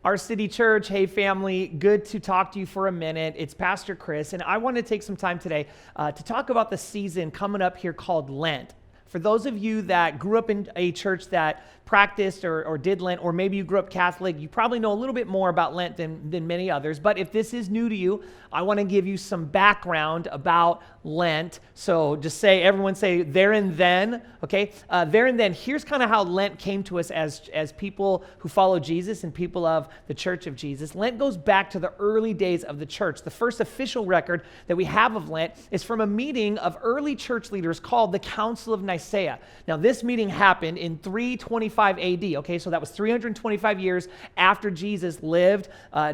Our City Church, hey family, good to talk to you for a minute. It's Pastor Chris, and I want to take some time today to talk about the season coming up here called Lent. For those of you that grew up in a church that practiced or did Lent, or maybe you grew up Catholic, you probably know a little bit more about Lent than many others. But if this is new to you, I want to give you some background about Lent. So just everyone say there and then, okay? There and then, here's kind of how Lent came to us as people who follow Jesus and people of the Church of Jesus. Lent goes back to the early days of the church. The first official record that we have of Lent is from a meeting of early church leaders called the Council of Nicaea. Now, this meeting happened in 325 AD, okay? So that was 325 years after Jesus lived,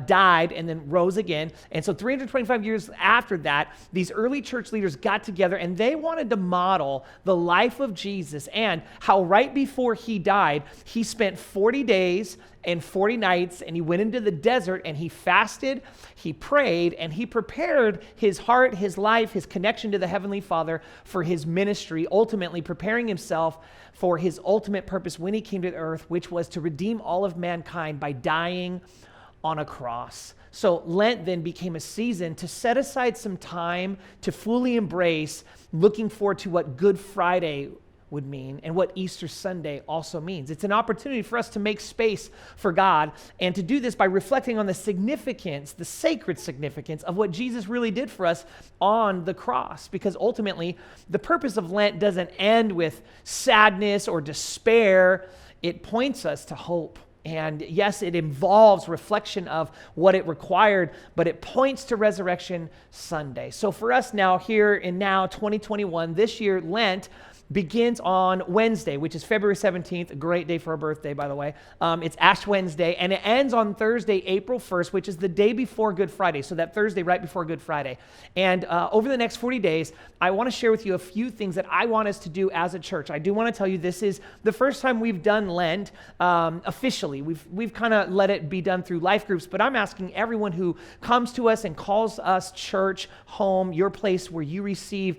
died, and then rose again. And so 325 years after that, these early church leaders got together and they wanted to model the life of Jesus and how right before he died, he spent 40 days and 40 nights, and he went into the desert and he fasted, he prayed, and he prepared his heart, his life, his connection to the Heavenly Father for his ministry, ultimately preparing himself for his ultimate purpose when he came to the earth, which was to redeem all of mankind by dying on a cross. So Lent then became a season to set aside some time to fully embrace looking forward to what Good Friday would mean and what Easter Sunday also means. It's an opportunity for us to make space for God and to do this by reflecting on the significance, the sacred significance of what Jesus really did for us on the cross. Because ultimately, the purpose of Lent doesn't end with sadness or despair. It points us to hope. And yes, it involves reflection of what it required, but it points to Resurrection Sunday. So for us now, here in now 2021, this year, Lent begins on Wednesday, which is February 17th, a great day for a birthday, by the way. It's Ash Wednesday, and it ends on Thursday, April 1st, which is the day before Good Friday, so that Thursday right before Good Friday. And over the next 40 days, I want to share with you a few things that I want us to do as a church. I do want to tell you this is the first time we've done Lent officially. We've kind of let it be done through life groups, but I'm asking everyone who comes to us and calls us church, home, your place where you receive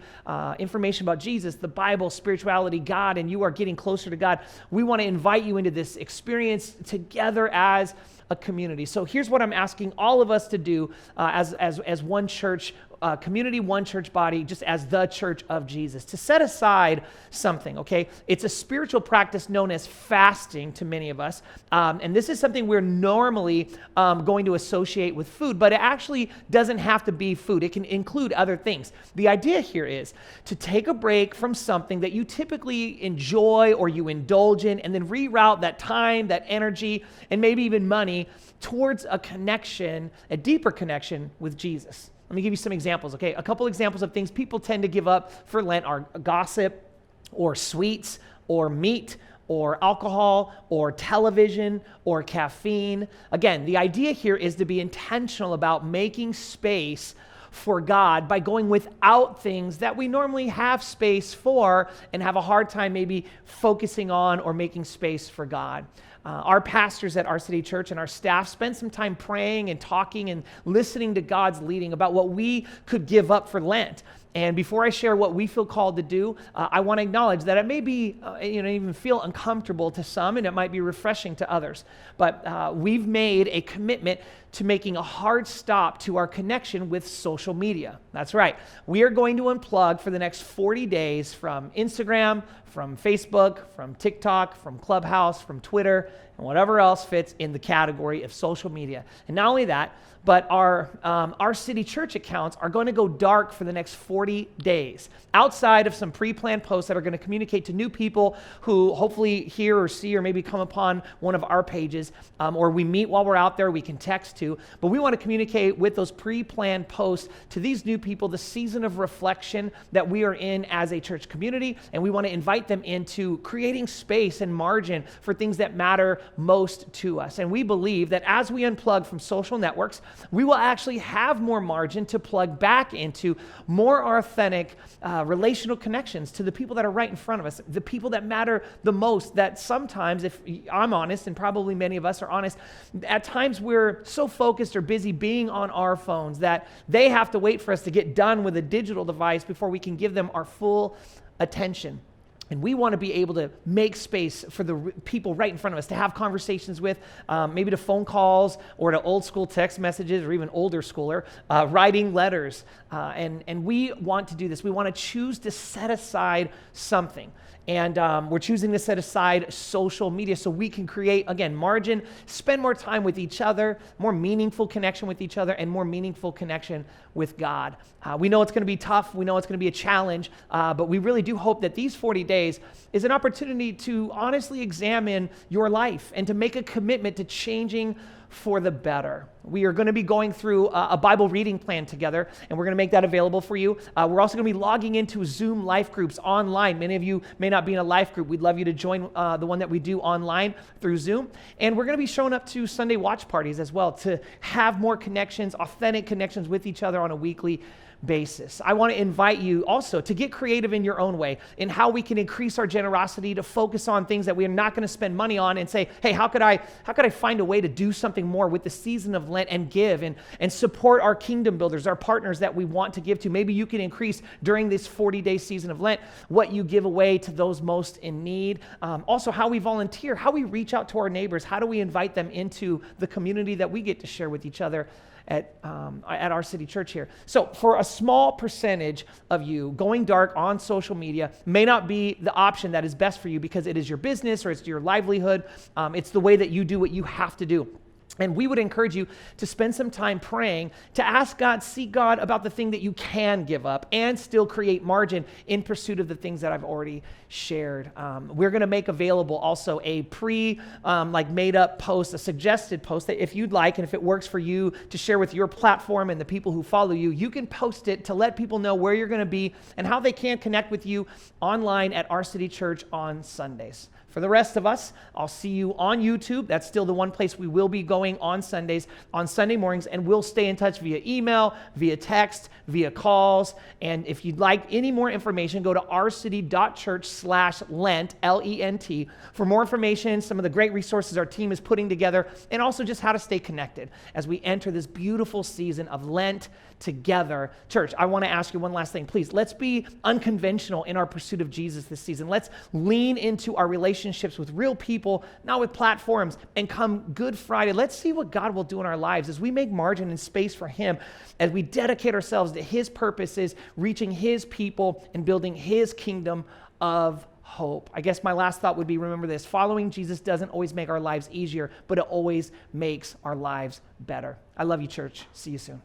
information about Jesus, the Bible, spirituality, God, and you are getting closer to God. We want to invite you into this experience together as a community. So here's what I'm asking all of us to do as one church community, one church body, just as the Church of Jesus, to set aside something, okay? It's a spiritual practice known as fasting to many of us, and this is something we're normally going to associate with food, but it actually doesn't have to be food. It can include other things. The idea here is to take a break from something that you typically enjoy or you indulge in, and then reroute that time, that energy, and maybe even money towards a connection, a deeper connection with Jesus. Let me give you some examples, okay? A couple examples of things people tend to give up for Lent are gossip or sweets or meat or alcohol or television or caffeine. Again, the idea here is to be intentional about making space for God by going without things that we normally have space for and have a hard time maybe focusing on or making space for God. Our pastors at our City Church and our staff spend some time praying and talking and listening to God's leading about what we could give up for Lent. And before I share what we feel called to do, I want to acknowledge that it may be, even feel uncomfortable to some, and it might be refreshing to others. But we've made a commitment to making a hard stop to our connection with social media. That's right. We are going to unplug for the next 40 days from Instagram, from Facebook, from TikTok, from Clubhouse, from Twitter, and whatever else fits in the category of social media. And not only that, but our City Church accounts are going to go dark for the next 40 days, outside of some pre-planned posts that are going to communicate to new people who hopefully hear or see or maybe come upon one of our pages, or we meet while we're out there, we can text to. But we want to communicate with those pre-planned posts to these new people the season of reflection that we are in as a church community, and we want to invite them into creating space and margin for things that matter most to us. And we believe that as we unplug from social networks, we will actually have more margin to plug back into more authentic relational connections to the people that are right in front of us, the people that matter the most, that sometimes, if I'm honest, and probably many of us are honest, at times we're so focused or busy being on our phones that they have to wait for us to get done with a digital device before we can give them our full attention. And we want to be able to make space for the people right in front of us to have conversations with, maybe to phone calls or to old school text messages or even older schooler, writing letters. And we want to do this. We want to choose to set aside something. And we're choosing to set aside social media so we can create, again, margin, spend more time with each other, more meaningful connection with each other, and more meaningful connection with God. We know it's going to be tough. We know it's going to be a challenge, but we really do hope that these 40 days is an opportunity to honestly examine your life and to make a commitment to changing for the better. We are going to be going through a Bible reading plan together, and we're going to make that available for you. We're also going to be logging into Zoom life groups online. Many of you may not be in a life group. We'd love you to join the one that we do online through Zoom. And we're going to be showing up to Sunday watch parties as well to have more connections, authentic connections with each other on a weekly basis. I want to invite you also to get creative in your own way in how we can increase our generosity, to focus on things that we are not going to spend money on and say, hey, how could I find a way to do something more with the season of Lent and give and support our kingdom builders, our partners that we want to give to. Maybe you can increase during this 40-day season of Lent what you give away to those most in need. Also, how we volunteer, how we reach out to our neighbors, how do we invite them into the community that we get to share with each other at our city church here. So for a small percentage of you, going dark on social media may not be the option that is best for you because it is your business or it's your livelihood. It's the way that you do what you have to do. And we would encourage you to spend some time praying, to ask God, seek God about the thing that you can give up and still create margin in pursuit of the things that I've already shared. We're going to make available also a made up post, a suggested post that if you'd like and if it works for you to share with your platform and the people who follow you, you can post it to let people know where you're going to be and how they can connect with you online at Our City Church on Sundays. For the rest of us, I'll see you on YouTube. That's still the one place we will be going on Sundays, on Sunday mornings, and we'll stay in touch via email, via text, via calls. And if you'd like any more information, go to ourcity.church/Lent, Lent, for more information, some of the great resources our team is putting together, and also just how to stay connected as we enter this beautiful season of Lent together. Church, I want to ask you one last thing. Please, let's be unconventional in our pursuit of Jesus this season. Let's lean into our relationships with real people, not with platforms. And come Good Friday, let's see what God will do in our lives as we make margin and space for Him, as we dedicate ourselves to His purposes, reaching His people and building His kingdom of hope. I guess my last thought would be, remember this: following Jesus doesn't always make our lives easier, but it always makes our lives better. I love you, church. See you soon.